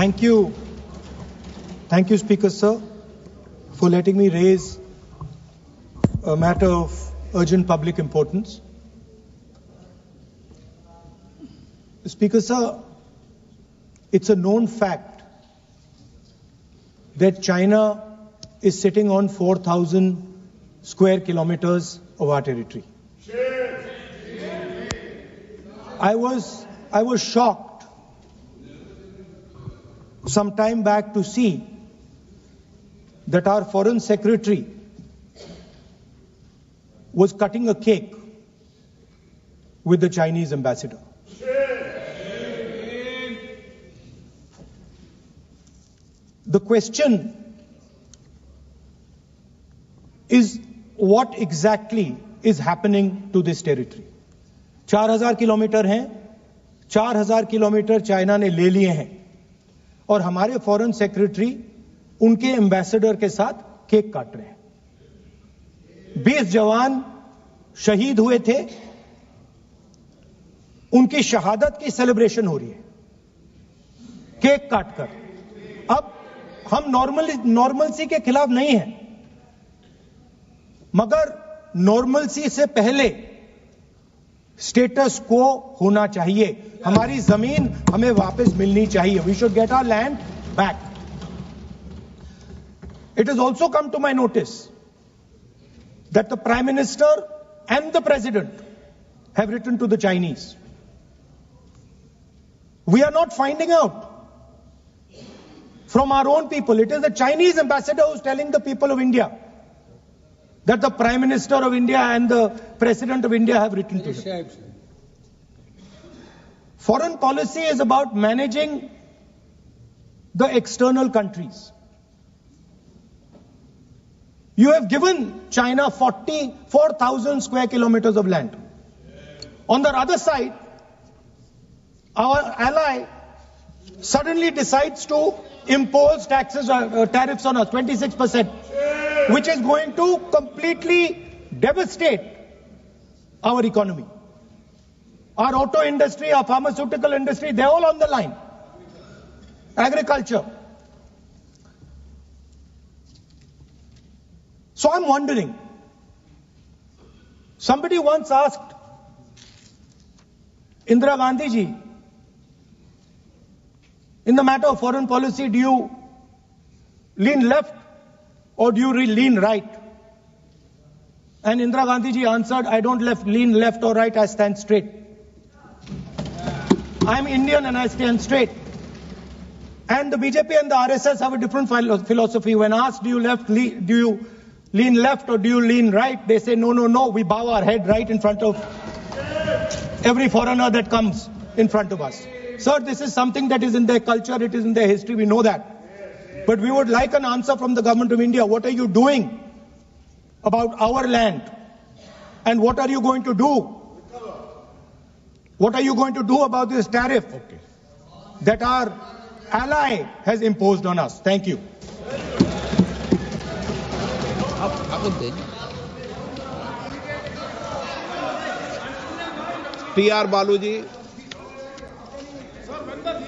Thank you. Thank you, Speaker, sir, for letting me raise a matter of urgent public importance. Speaker, sir, it's a known fact that China is sitting on 4,000 square kilometers of our territory. I was shocked some time back to see that our Foreign Secretary was cutting a cake with the Chinese ambassador. The question is, what exactly is happening to this territory? 4,000 kilometre हैं, 4,000 kilometre China ने ले लिए हैं और हमारे foreign secretary उनके ambassador के साथ केक काट रहे हैं। 20 जवान शहीद हुए थे, उनकी शहादत की सेलिब्रेशन हो रही है केक काटकर। अब हम नॉर्मलसी के खिलाफ नहीं हैं, मगर नॉर्मलसी से पहले स्टेटस को होना चाहिए। हमारी जमीन हमें वापस मिलनी चाहिए। We should get our land back. It has also come to my notice that the Prime Minister and the President have written to the Chinese. We are not finding out from our own people. It is the Chinese ambassador who is telling the people of India that the Prime Minister of India and the President of India have written to them. Foreign policy is about managing the external countries. You have given China 44,000 square kilometers of land. On the other side, our ally suddenly decides to impose tariffs on us, 26%, which is going to completely devastate our economy. Our auto industry, our pharmaceutical industry, they're all on the line. Agriculture. So I'm wondering, somebody once asked Indira Gandhi ji, in the matter of foreign policy, do you lean left or do you lean right? And Indira Gandhi ji answered, I don't lean left or right, I stand straight. I'm Indian and I stand straight. And the BJP and the RSS have a different philosophy. When asked, do you lean left or do you lean right? They say, no, we bow our head right in front of every foreigner that comes in front of us. Sir, this is something that is in their culture, it is in their history, we know that. But we would like an answer from the government of India. What are you doing about our land? And what are you going to do? What are you going to do about this tariff that our ally has imposed on us? Thank you. T.R. Baluji.